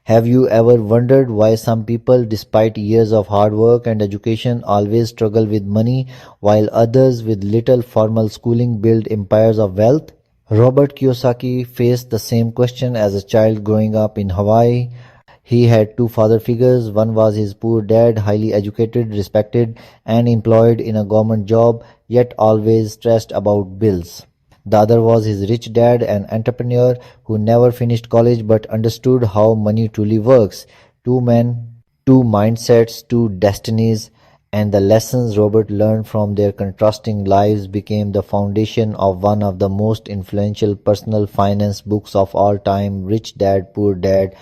Have you ever wondered why some people, despite years of hard work and education, always struggle with money, while others with little formal schooling build empires of wealth? Robert Kiyosaki faced the same question as a child growing up in Hawaii. He had two father figures. One was his poor dad, highly educated, respected, and employed in a government job, yet always stressed about bills. The other was his rich dad, an entrepreneur who never finished college but understood how money truly works. Two men, two mindsets, two destinies, and the lessons Robert learned from their contrasting lives became the foundation of one of the most influential personal finance books of all time, Rich Dad, Poor Dad.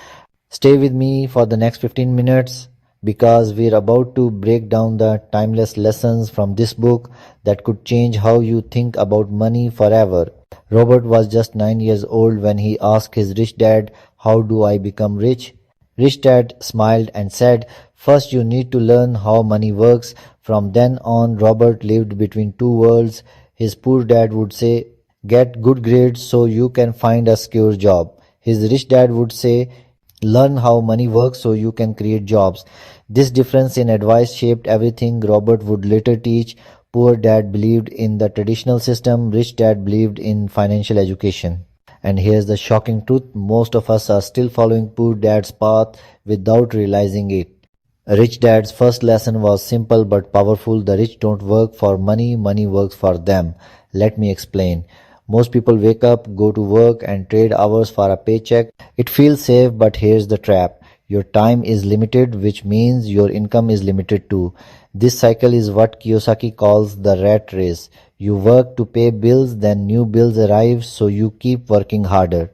Stay with me for the next 15 minutes because we're about to break down the timeless lessons from this book that could change how you think about money forever. Robert was just 9 years old when he asked his rich dad, "How do I become rich?" Rich dad smiled and said, "First you need to learn how money works." From then on, Robert lived between two worlds. His poor dad would say, "Get good grades so you can find a secure job." His rich dad would say, "Learn how money works so you can create jobs." This difference in advice shaped everything Robert would later teach. Poor dad believed in the traditional system, rich dad believed in financial education. And here's the shocking truth, most of us are still following poor dad's path without realizing it. Rich dad's first lesson was simple but powerful. The rich don't work for money, money works for them. Let me explain. Most people wake up, go to work, and trade hours for a paycheck. It feels safe, but here's the trap. Your time is limited, which means your income is limited too. This cycle is what Kiyosaki calls the rat race. You work to pay bills, then new bills arrive, so you keep working harder.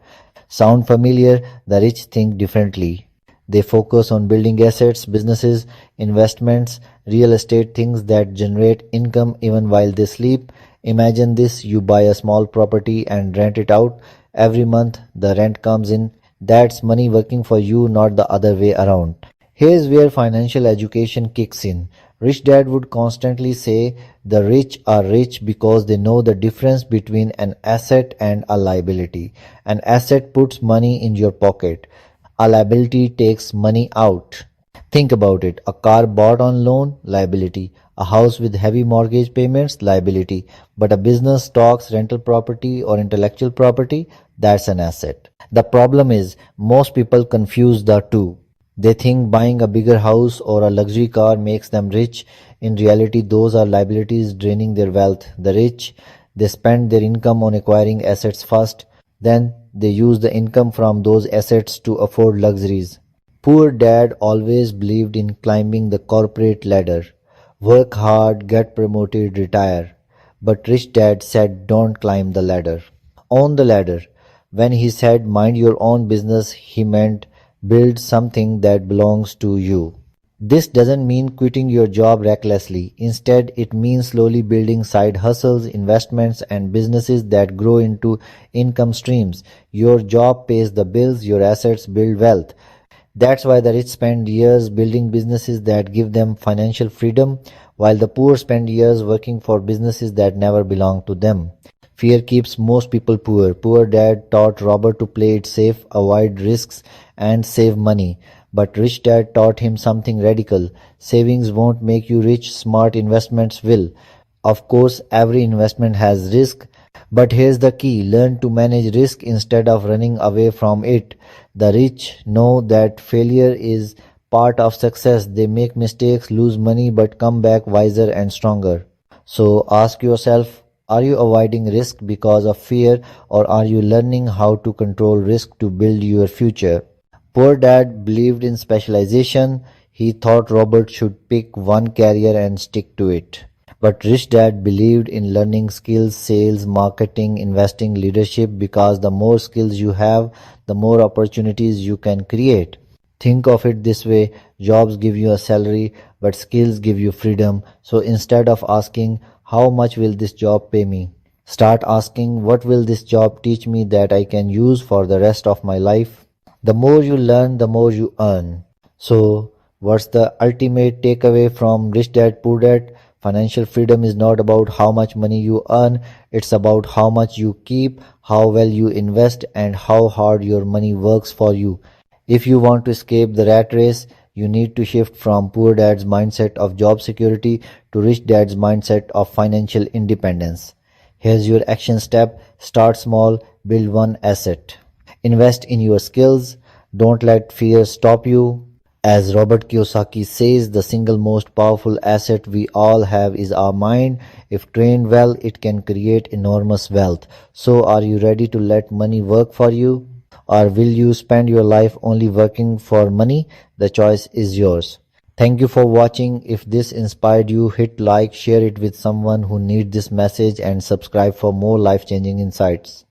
Sound familiar? The rich think differently. They focus on building assets, businesses, investments, real estate, things that generate income even while they sleep. Imagine this, you buy a small property and rent it out. Every month the rent comes in. That's money working for you, not the other way around. Here's where financial education kicks in. Rich dad would constantly say the rich are rich because they know the difference between an asset and a liability. An asset puts money in your pocket. A liability takes money out. Think about it. A car bought on loan, liability. A house with heavy mortgage payments, liability. But a business, stocks, rental property, or intellectual property, that's an asset. The problem is, most people confuse the two. They think buying a bigger house or a luxury car makes them rich. In reality, those are liabilities draining their wealth. The rich, they spend their income on acquiring assets first. Then they use the income from those assets to afford luxuries. Poor dad always believed in climbing the corporate ladder. Work hard, get promoted, retire. But rich dad said don't climb the ladder. Own the ladder. When he said mind your own business, he meant build something that belongs to you. This doesn't mean quitting your job recklessly. Instead, it means slowly building side hustles, investments, and businesses that grow into income streams. Your job pays the bills, your assets build wealth. That's why the rich spend years building businesses that give them financial freedom, while the poor spend years working for businesses that never belong to them. Fear keeps most people poor. Poor dad taught Robert to play it safe, avoid risks, and save money. But rich dad taught him something radical. Savings won't make you rich, smart investments will. Of course, every investment has risk, but here's the key, learn to manage risk instead of running away from it. The rich know that failure is part of success. They make mistakes, lose money, but come back wiser and stronger. So ask yourself, are you avoiding risk because of fear, or are you learning how to control risk to build your future? Poor dad believed in specialization. He thought Robert should pick one career and stick to it. But rich dad believed in learning skills, sales, marketing, investing, leadership, because the more skills you have, the more opportunities you can create. Think of it this way, jobs give you a salary, but skills give you freedom. So instead of asking, how much will this job pay me? Start asking, what will this job teach me that I can use for the rest of my life? The more you learn, the more you earn. So, what's the ultimate takeaway from Rich Dad Poor Dad? Financial freedom is not about how much money you earn, it's about how much you keep, how well you invest, and how hard your money works for you. If you want to escape the rat race, you need to shift from poor dad's mindset of job security to rich dad's mindset of financial independence. Here's your action step. Start small, build one asset. Invest in your skills. Don't let fear stop you. As Robert Kiyosaki says, the single most powerful asset we all have is our mind. If trained well, it can create enormous wealth. So, are you ready to let money work for you? Or will you spend your life only working for money? The choice is yours. Thank you for watching. If this inspired you, hit like, share it with someone who needs this message, and subscribe for more life changing insights.